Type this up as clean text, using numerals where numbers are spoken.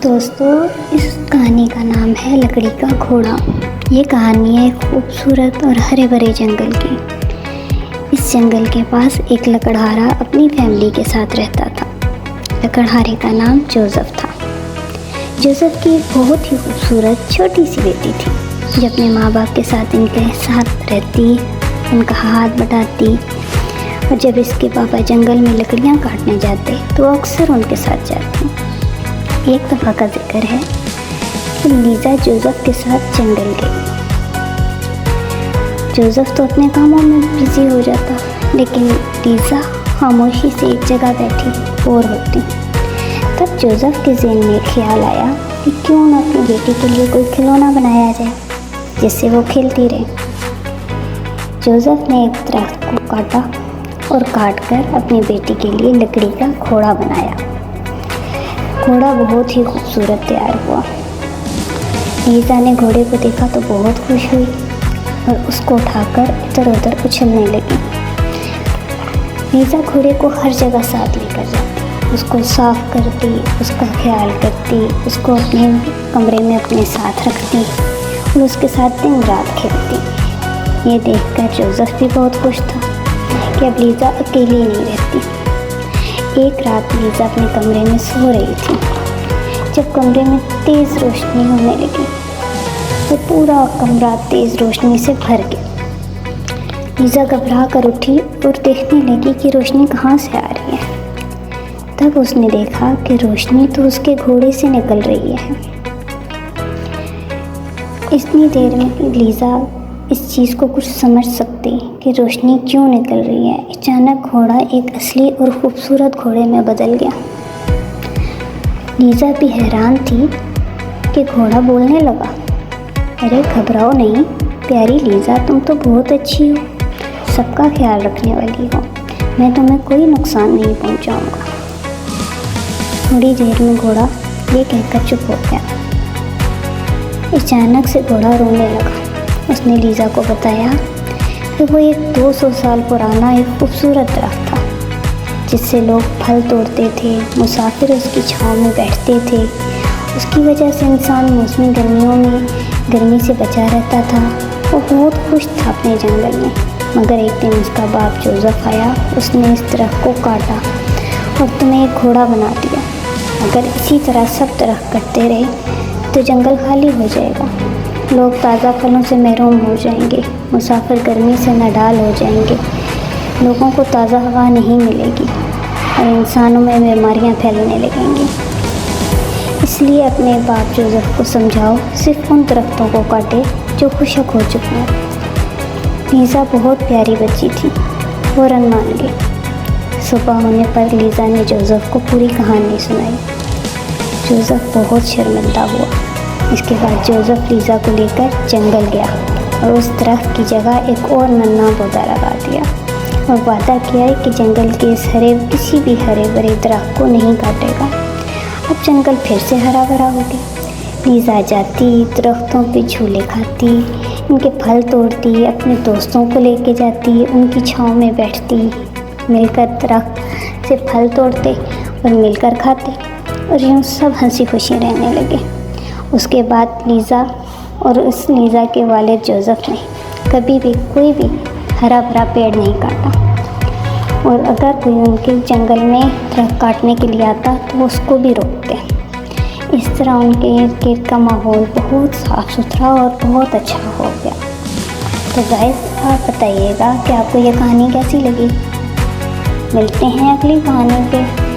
दोस्तों, इस कहानी का नाम है लकड़ी का घोड़ा। ये कहानी है एक खूबसूरत और हरे भरे जंगल की। इस जंगल के पास एक लकड़हारा अपनी फैमिली के साथ रहता था। लकड़हारे का नाम जोसेफ था। जोसेफ की एक बहुत ही खूबसूरत छोटी सी बेटी थी जो अपने माँ बाप के साथ इनके साथ रहती, उनका हाथ बटाती, और जब इसके पापा जंगल में लकड़ियाँ काटने जाते तो वो अक्सर उनके साथ जाती। एक दफ़ा का जिक्र है कि लीज़ा जोसेफ के साथ जंगल गई। जोसेफ तो अपने कामों में बिजी हो जाता, लेकिन लीज़ा खामोशी से एक जगह बैठी बोर होती। तब जोसेफ के ज़हन में ख्याल आया कि क्यों ना अपनी बेटी के लिए कोई खिलौना बनाया जाए जिससे वो खेलती रहे। जोसेफ ने एक दरख्त को काटा और काटकर अपनी बेटी के लिए लकड़ी का घोड़ा बनाया। घोड़ा बहुत ही खूबसूरत तैयार हुआ। लीज़ा ने घोड़े को देखा तो बहुत खुश हुई और उसको उठाकर इधर उधर उछलने लगी। लीज़ा घोड़े को हर जगह साथ लेकर जाती, उसको साफ करती, उसका ख्याल करती, उसको अपने कमरे में अपने साथ रखती और उसके साथ दिन रात खेलती। ये देखकर जोसेफ भी बहुत खुश था कि अब लीज़ा अकेली नहीं रहती। एक रात लीज़ा अपने कमरे में सो रही थी जब कमरे में तेज़ रोशनी होने लगी। वो पूरा कमरा तेज़ रोशनी से भर गया। लीज़ा घबरा कर उठी और देखने लगी कि रोशनी कहाँ से आ रही है। तब उसने देखा कि रोशनी तो उसके घोड़े से निकल रही है। इतनी देर में लीज़ा इस चीज़ को कुछ समझ सकती कि रोशनी क्यों निकल रही है। अचानक घोड़ा एक असली और ख़ूबसूरत घोड़े में बदल गया। लीज़ा भी हैरान थी कि घोड़ा बोलने लगा, अरे घबराओ नहीं प्यारी लीज़ा, तुम तो बहुत अच्छी हो, सबका ख्याल रखने वाली हो, मैं तुम्हें कोई नुकसान नहीं पहुंचाऊंगा। थोड़ी देर में घोड़ा ये कहकर चुप हो गया। अचानक से घोड़ा रोने लगा। उसने लीज़ा को बताया कि वो एक 200 साल पुराना एक खूबसूरत दरख्त था जिससे लोग फल तोड़ते थे, मुसाफिर उसकी छाँव में बैठते थे। उसकी वजह से इंसान मौसमी गर्मियों में गर्मी से बचा रहता था। वो बहुत खुश था अपने जंगल में। मगर एक दिन उसका बाप जोसेफ आया, उसने इस दरख्त को काटा और तुम्हें एक घोड़ा बना दिया। अगर इसी तरह सब दरख्त कटते रहे तो जंगल खाली हो जाएगा, लोग ताज़ा फलों से महरूम हो जाएंगे, मुसाफिर गर्मी से नडाल हो जाएंगे, लोगों को ताज़ा हवा नहीं मिलेगी और इंसानों में बीमारियां फैलने लगेंगी। इसलिए अपने बाप जोसेफ को समझाओ सिर्फ उन दरख्तों को काटे जो खुशक हो चुके हैं। लीज़ा बहुत प्यारी बच्ची थी, फ़ौरन मान गई। सुबह होने पर लीज़ा ने जोसेफ को पूरी कहानी सुनाई। जोसेफ बहुत शर्मिंदा हुआ। इसके बाद जोसेफ लीज़ा को लेकर जंगल गया और उस दरख्त की जगह एक और नन्हा पौधा लगा दिया और वादा किया है कि जंगल के इस किसी भी हरे भरे दरख्त को नहीं काटेगा। अब जंगल फिर से हरा भरा हो गया। लीज़ा जाती, दरख्तों पे झूले खाती, इनके फल तोड़ती, अपने दोस्तों को लेके जाती, उनकी छाँव में बैठती, मिलकर दरख्त से फल तोड़ते और मिलकर खाते और यूँ सब हंसी खुशी रहने लगे। उसके बाद लीज़ा और उस लीज़ा के वालिद जोसेफ ने कभी भी कोई भी हरा भरा पेड़ नहीं काटा और अगर कोई उनके जंगल में दरख्त काटने के लिए आता तो वो उसको भी रोकते। इस तरह उनके इर्द गिर्द का माहौल बहुत साफ़ सुथरा और बहुत अच्छा हो गया। तो गाइस, आप बताइएगा कि आपको ये कहानी कैसी लगी। मिलते हैं अगली कहानी पे।